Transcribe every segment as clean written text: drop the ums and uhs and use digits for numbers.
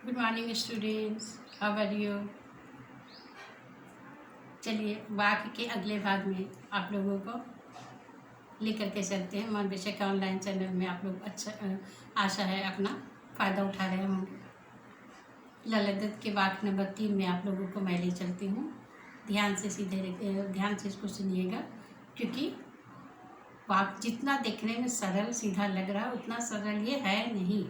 Good morning students, how are you. चलिए वाक्य के अगले भाग में आप लोगों को लेकर के चलते हैं। मन विषय का ऑनलाइन चैनल में आप लोग आशा है अपना फ़ायदा उठा रहे होंगे। ललित दत्त के वाक्य नंबर 3 में आप लोगों को मैं ले चलती हूँ। ध्यान से इसको सुनिएगा, क्योंकि वाक्य जितना देखने में सरल सीधा लग रहा है उतना सरल ये है नहीं।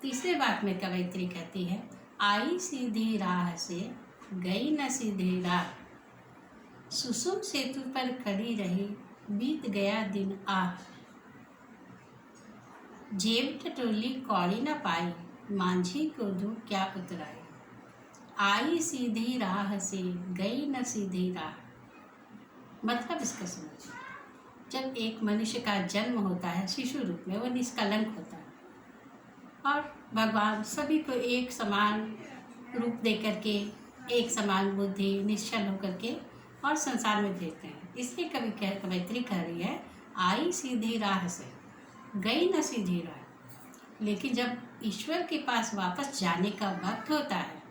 तीसरे वाक्य में कवयित्री कहती है, आई सीधी राह से गई न सीधी राह, सुसुम सेतु पर खड़ी रही बीत गया दिन आह, जेब टटोली कौड़ी न पाई मांझी को दूं क्या उतराई। आई सीधी राह से गई न सीधी राह, मतलब इसका समझिए। जब एक मनुष्य का जन्म होता है शिशु रूप में, वो निष्कलंक होता है और भगवान सभी को एक समान रूप दे करके, एक समान बुद्धि निश्चल होकर के और संसार में भेजते हैं। इसलिए कवयित्री कह रही है, आई सीधी राह से गई न सीधी राह। लेकिन जब ईश्वर के पास वापस जाने का वक्त होता है,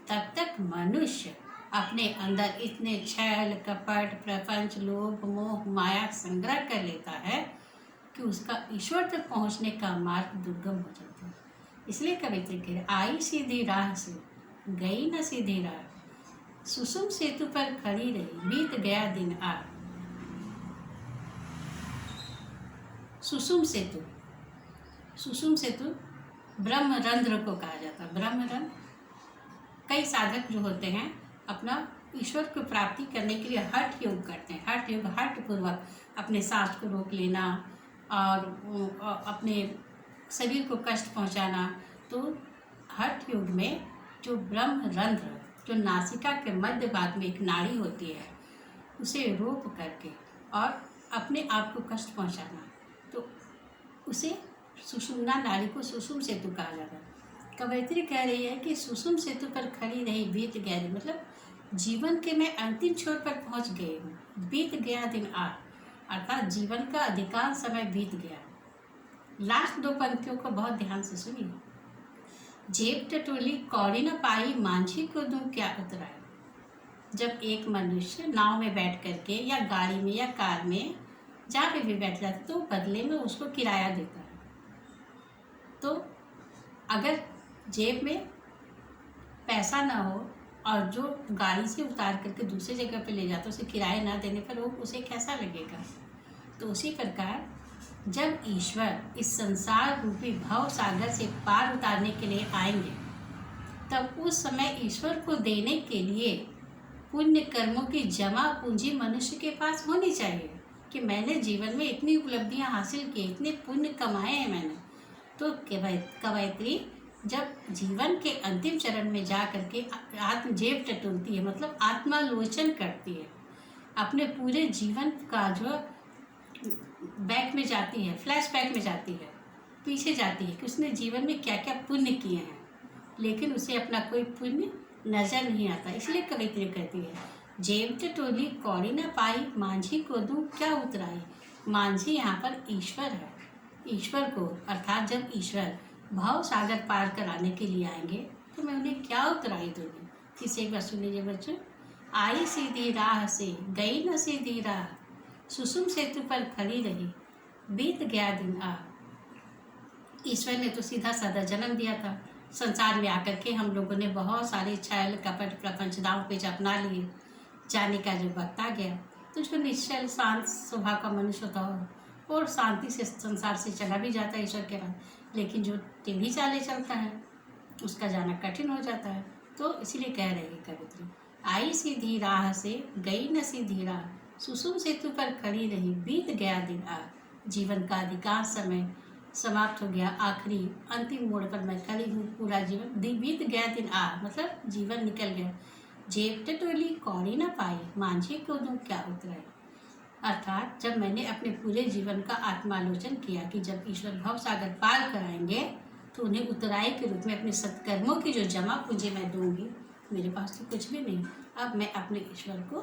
तब तक मनुष्य अपने अंदर इतने छल कपट प्रपंच लोभ मोह माया संग्रह कर लेता है कि उसका ईश्वर तक पहुंचने का मार्ग दुर्गम हो जाता है। इसलिए कवित्री कह रहे, आई सीधी राह से गई न सीधी राह, सुसुम सेतु पर खड़ी रही बीत गया दिन आह। सुसुम सेतु, सुसुम सेतु ब्रह्मरंध्र को कहा जाता है। ब्रह्मरंध्र कई साधक जो होते हैं अपना ईश्वर को प्राप्ति करने के लिए हठ योग करते हैं। हठ योग हठ पूर्वक अपने सांस को रोक लेना और अपने शरीर को कष्ट पहुंचाना। तो हठ योग में जो ब्रह्मरंध्र, जो नासिका के मध्य भाग में एक नाड़ी होती है, उसे रोक करके और अपने आप को कष्ट पहुंचाना, तो उसे सुषुम्ना नाड़ी को सुषुम सेतु कहा जाता है। कवयित्री कह रही है कि सुषुम सेतु पर खड़ी रही बीत गया दिन, मतलब जीवन के मैं अंतिम छोर पर पहुंच गई हूँ। बीत गया दिन आह, अर्थात जीवन का अधिकांश समय बीत गया। लास्ट दो पंक्तियों को बहुत ध्यान से सुनिए। जेब टटोली कौड़ी न पाई मांझी को दूं क्या उतराई। जब एक मनुष्य नाव में बैठ करके या गाड़ी में या कार में जहाँ पे भी बैठ जाता है, तो बदले में उसको किराया देता है। तो अगर जेब में पैसा ना हो और जो गाड़ी से उतार करके दूसरी जगह पे ले जाता, उसे किराया ना देने पर वो उसे कैसा लगेगा। तो उसी प्रकार जब ईश्वर इस संसार रूपी भव सागर से पार उतारने के लिए आएंगे, तब उस समय ईश्वर को देने के लिए पुण्य कर्मों की जमा पूंजी मनुष्य के पास होनी चाहिए कि मैंने जीवन में इतनी उपलब्धियां हासिल की, इतने पुण्य कमाए हैं मैंने। तो कवयित्री जब जीवन के अंतिम चरण में जा करके आत्मजेब टटोलती है, मतलब आत्मालोचन करती है, अपने पूरे जीवन का जो बैक में जाती है, फ्लैश बैक में जाती है, पीछे जाती है कि उसने जीवन में क्या क्या पुण्य किए हैं, लेकिन उसे अपना कोई पुण्य नजर नहीं आता। इसलिए कवित्री कहती है, जेब टटोली कौड़ी न पाई मांझी को दूं क्या उतराई। मांझी यहाँ पर ईश्वर है। ईश्वर को, अर्थात जब ईश्वर भाव सागर पार कराने के लिए आएंगे तो मैं उन्हें क्या उतराई दूंगी। इसे एक बार सुन लीजिए बच्चों। आई सीधी राह से गई न सीधी राह, सुसुम सेतु पर खड़ी रही बीत गया दिन आह। ईश्वर ने तो सीधा साधा जन्म दिया था। संसार में आकर के हम लोगों ने बहुत सारे छल कपट प्रपंच दाव पेच अपना लिए। जाने का जो वक्त आ गया तो जो निश्चल शांत स्वभाव का मनुष्य होता हो और शांति से संसार से चला भी जाता है ईश्वर के बाद, लेकिन जो टेढ़ी चाले चलता है उसका जाना कठिन हो जाता है। तो इसीलिए कह रही है कवित्री, आई सीधी राह से गई न सीधी राह, सुसुम सेतु पर खड़ी रही बीत गया दिन आह। जीवन का अधिकांश समय समाप्त हो गया, आखिरी अंतिम मोड़ पर मैं खड़ी हूँ। पूरा जीवन बीत गया दिन आह, मतलब जीवन निकल गया। जेब टटोली कौड़ी न पाई मांझी को दूं क्या उतराई। अर्थात जब मैंने अपने पूरे जीवन का आत्मालोचन किया कि जब ईश्वर भव सागर पार कराएंगे तो उन्हें उतराई के रूप में अपने सत्कर्मों की जो जमा पूंजी मैं दूंगी, मेरे पास तो कुछ भी नहीं, अब मैं अपने ईश्वर को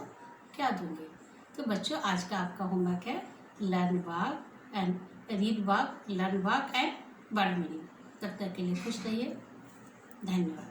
क्या दूंगी। तो बच्चों, आज का आपका होमवर्क है learn walk and read walk, learn walk and word meaning. तब तक के लिए खुश रहिए। धन्यवाद।